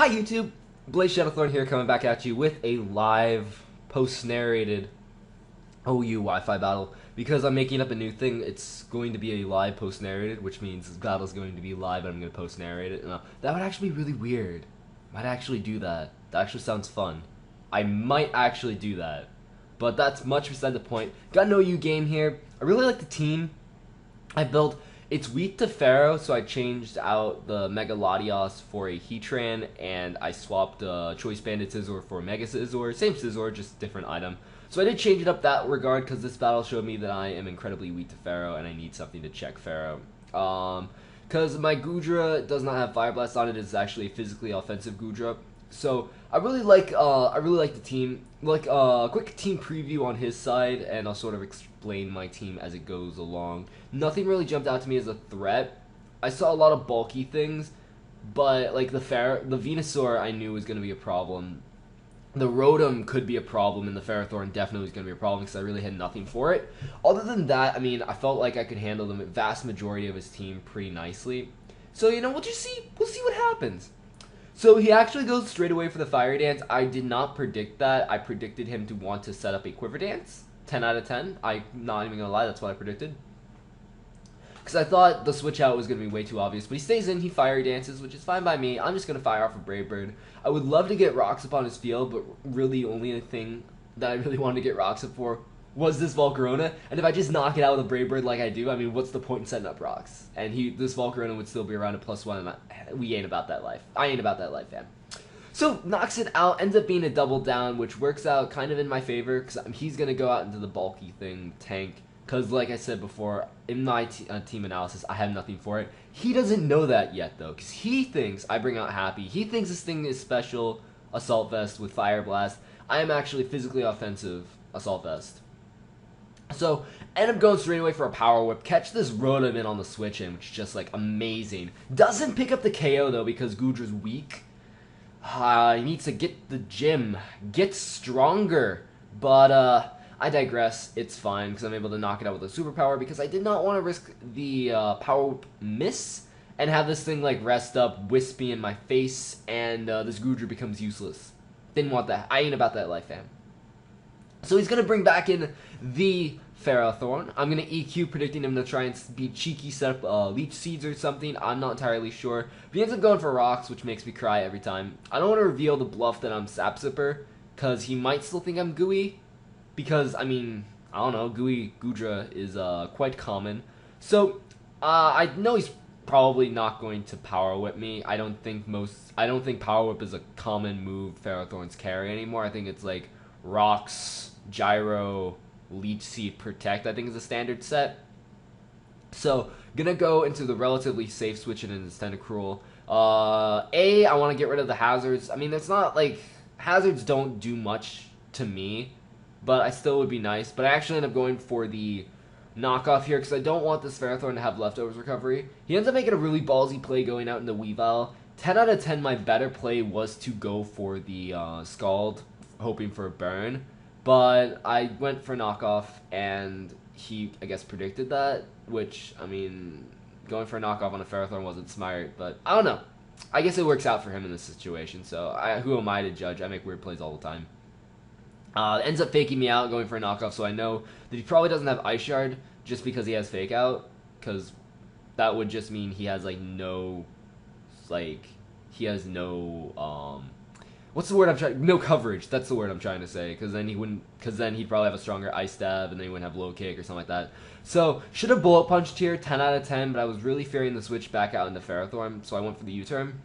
Hi YouTube, Blazeshadowthorn here, coming back at you with a live, post-narrated OU Wi-Fi battle. Because I'm making up a new thing, it's going to be a live post-narrated, which means this battle's going to be live and I'm going to post-narrate it. And, that would actually be really weird. Might actually do that. That actually sounds fun. I might actually do that. But that's much beside the point. Got an OU game here. I really like the team I built. It's weak to Pharaoh, so I changed out the Mega Latios for a Heatran, and I swapped Choice Banded Scizor for Mega Scizor. Same Scizor, just different item. So I did change it up that regard, because this battle showed me that I am incredibly weak to Pharaoh, and I need something to check Pharaoh. Because my Goodra does not have Fire Blast on it, it's actually a physically offensive Goodra. So I really like the team. Like a quick team preview on his side, and I'll sort of explain my team as it goes along. Nothing really jumped out to me as a threat. I saw a lot of bulky things, but like the Venusaur I knew was going to be a problem. The Rotom could be a problem, and the Ferrothorn definitely was going to be a problem because I really had nothing for it. Other than that, I mean, I felt like I could handle the vast majority of his team pretty nicely. So, you know, we'll see what happens. So he actually goes straight away for the Fire Dance. I did not predict that. I predicted him to want to set up a Quiver Dance. 10 out of 10. I'm not even going to lie, that's what I predicted. Because I thought the switch out was going to be way too obvious. But he stays in, he Fire Dances, which is fine by me. I'm just going to fire off a Brave Bird. I would love to get Rocks up on his field, but really only thing that I really wanted to get Rocks up for was this Volcarona. And if I just knock it out with a Brave Bird like I do, I mean, what's the point in setting up Rocks? And this Volcarona would still be around a +1, and we ain't about that life. I ain't about that life, fam. So, knocks it out, ends up being a double down, which works out kind of in my favor, because he's going to go out into the bulky thing, tank, because like I said before, in my team analysis, I have nothing for it. He doesn't know that yet, though, because he thinks I bring out Happy. He thinks this thing is special Assault Vest with Fire Blast. I am actually physically offensive Assault Vest. So, end up going straight away for a Power Whip. Catch this Rotom in on the switch in, which is just, like, amazing. Doesn't pick up the KO, though, because Goodra's weak. He needs to get the gym. Get stronger. But, I digress. It's fine, because I'm able to knock it out with a Superpower, because I did not want to risk the Power Whip miss and have this thing, like, rest up, wispy in my face, and this Goodra becomes useless. Didn't want that. I ain't about that life, fam. So he's going to bring back in the Ferrothorn. I'm going to EQ, predicting him to try and be cheeky, set up Leech Seeds or something. I'm not entirely sure. But he ends up going for Rocks, which makes me cry every time. I don't want to reveal the bluff that I'm Sap Sipper, because he might still think I'm Gooey. Because, I mean, I don't know, Gooey Goodra is quite common. So, I know he's probably not going to Power Whip me. I don't think Power Whip is a common move Ferrothorns carry anymore. I think it's like Rocks, Gyro, Leech Seed, Protect, I think is a standard set. So, gonna go into the relatively safe switch in his Tentacruel. I want to get rid of the hazards. I mean, it's not like, hazards don't do much to me, but I still would be nice. But I actually end up going for the knockoff here, because I don't want this Ferrothorn to have leftovers recovery. He ends up making a really ballsy play going out into Weavile. 10 out of 10, my better play was to go for the Scald, hoping for a burn, but I went for knockoff, and he, I guess, predicted that, which, I mean, going for a knockoff on a Ferrothorn wasn't smart, but I don't know. I guess it works out for him in this situation, so who am I to judge? I make weird plays all the time. Ends up faking me out, going for a knockoff, so I know that he probably doesn't have Ice Shard just because he has Fake Out, because that would just mean he has, like, no, like, he has no, what's the word I'm trying? No coverage. That's the word I'm trying to say. Because then he'd probably have a stronger Ice Stab, and then he wouldn't have Low Kick or something like that. So should have Bullet Punched here, 10 out of 10. But I was really fearing the switch back out into Ferrothorn, so I went for the U-turn.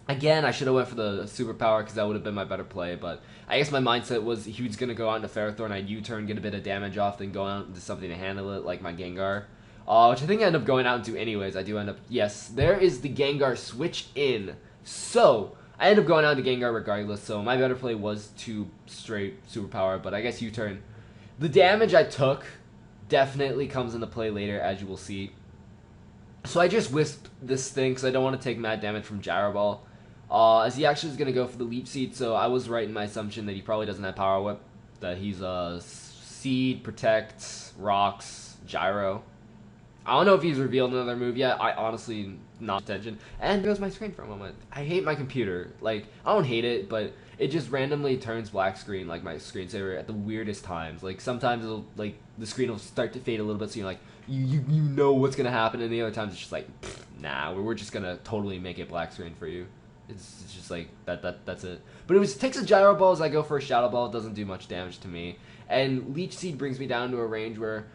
Again, I should have went for the Superpower because that would have been my better play. But I guess my mindset was he was gonna go out into Ferrothorn, I'd U-turn, get a bit of damage off, then go out into something to handle it, like my Gengar. Which I think I end up going out into anyways. I do end up, yes, there is the Gengar switch in. So I end up going out to Gengar regardless, so my better play was to straight Superpower, but I guess U-turn. The damage I took definitely comes into play later, as you will see. So I just Wisped this thing, because I don't want to take mad damage from Gyro Ball. As he actually is going to go for the Leech Seed, so I was right in my assumption that he probably doesn't have Power Whip. That he's Seed, Protect, Rocks, Gyro. I don't know if he's revealed another move yet. I honestly not attention. And there goes my screen for a moment. I hate my computer. Like, I don't hate it, but it just randomly turns black screen, like my screensaver, at the weirdest times. Like, sometimes it'll, like, the screen will start to fade a little bit, so you're like, you know what's gonna happen, and the other times it's just like, nah, we're just gonna totally make it black screen for you. It's just like that's it. But it takes a gyro ball as I go for a shadow ball. It doesn't do much damage to me. And Leech Seed brings me down to a range where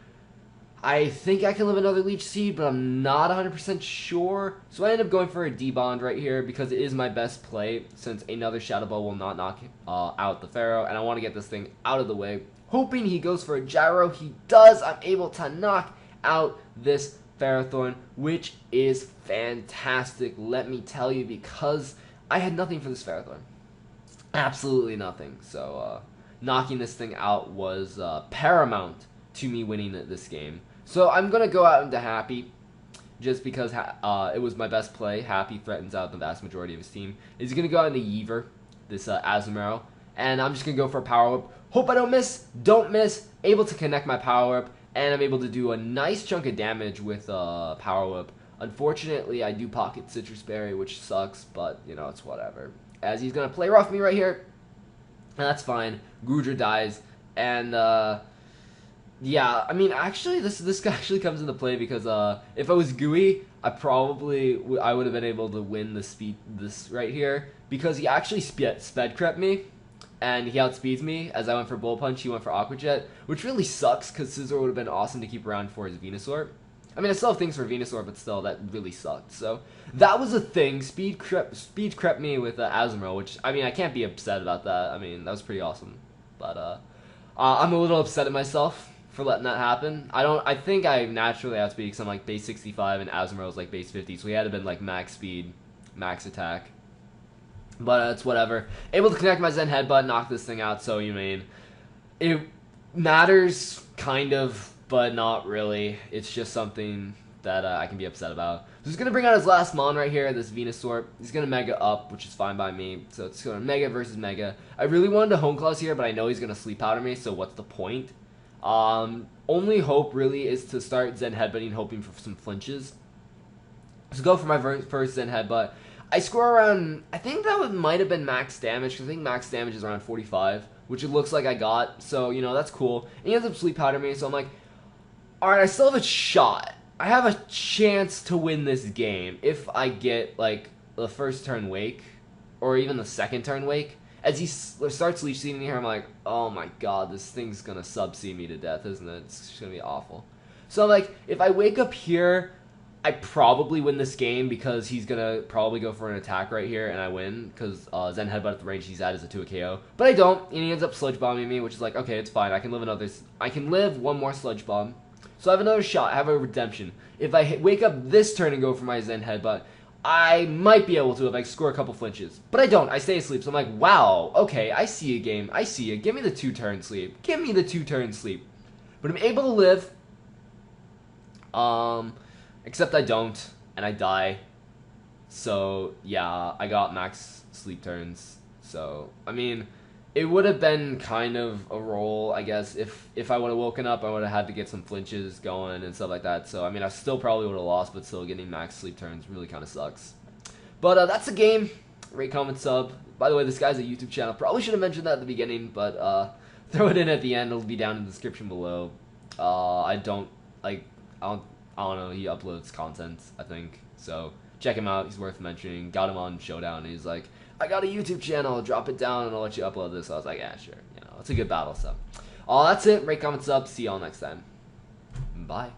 I think I can live another Leech Seed, but I'm not 100% sure. So I end up going for a D-Bond right here because it is my best play since another shadow ball will not knock out the Pharaoh, and I want to get this thing out of the way. Hoping he goes for a gyro. He does. I'm able to knock out this Showdown, which is fantastic, let me tell you, because I had nothing for this Showdown. Absolutely nothing. So knocking this thing out was paramount to me winning this game. So I'm going to go out into Happy just because it was my best play. Happy threatens out the vast majority of his team. He's going to go out into Yeaver, this Azumarill, and I'm just going to go for a Power Whip. Hope I don't miss. Don't miss. Able to connect my Power Whip. And I'm able to do a nice chunk of damage with Power Whip. Unfortunately, I do pocket Citrus Berry, which sucks, but, you know, it's whatever. As he's going to play rough me right here. And that's fine. Goodra dies. And, yeah, I mean, actually, this actually comes into play because if I was Gooey, I would have been able to win this right here. Because he actually sped crept me. And he outspeeds me. As I went for Bull Punch, he went for Aqua Jet, which really sucks because Scizor would have been awesome to keep around for his Venusaur. I mean, I still have things for Venusaur, but still, that really sucked. So that was a thing. Speed crept me with Azumarill, which, I mean, I can't be upset about that. I mean, that was pretty awesome. But I'm a little upset at myself for letting that happen. I think I naturally outspeed because I'm like base 65 and Azumarill's like base 50, so he had to have been like max speed, max attack. But it's whatever. Able to connect my Zen Headbutt, knock this thing out, so you mean. It matters, kind of, but not really. It's just something that I can be upset about. So he's going to bring out his last Mon right here, this Venusaur. He's going to Mega up, which is fine by me. So it's going to Mega versus Mega. I really wanted to Hone Claws here, but I know he's going to Sleep Powder me, so what's the point? Only hope, really, is to start Zen Headbutting, hoping for some flinches. So go for my first Zen Headbutt. I score around, I think that might have been max damage, because I think max damage is around 45, which it looks like I got, so, you know, that's cool. And he ends up Sleep Powder me, so I'm like, alright, I still have a shot. I have a chance to win this game if I get, like, the first turn Wake, or even the second turn Wake. As he starts Leech Seeding here, I'm like, oh my god, this thing's gonna sub-C me to death, isn't it? It's just gonna be awful. So, like, if I wake up here, I probably win this game because he's going to probably go for an attack right here and I win because Zen Headbutt at the range he's at is a 2 KO. But I don't, and he ends up Sludge Bombing me, which is like, okay, it's fine. I can live one more Sludge Bomb. So I have another shot. I have a redemption. If I wake up this turn and go for my Zen Headbutt, I might be able to if I score a couple flinches. But I don't. I stay asleep. So I'm like, wow, okay, I see a game. I see you. Give me the 2-turn sleep. Give me the 2-turn sleep. But I'm able to live. Except I don't, and I die. So, yeah, I got max sleep turns. So, I mean, it would have been kind of a roll, I guess. If I would have woken up, I would have had to get some flinches going and stuff like that. So, I mean, I still probably would have lost, but still getting max sleep turns really kind of sucks. But that's the game. Rate, comment, sub. By the way, this guy's a YouTube channel. Probably should have mentioned that at the beginning, but throw it in at the end. It'll be down in the description below. I don't know, he uploads content, I think, so check him out, he's worth mentioning. Got him on Showdown, and he's like, I got a YouTube channel, drop it down and I'll let you upload this. So I was like, yeah, sure, you know, it's a good battle, so. That's it, rate, comment, sub, see y'all next time. Bye.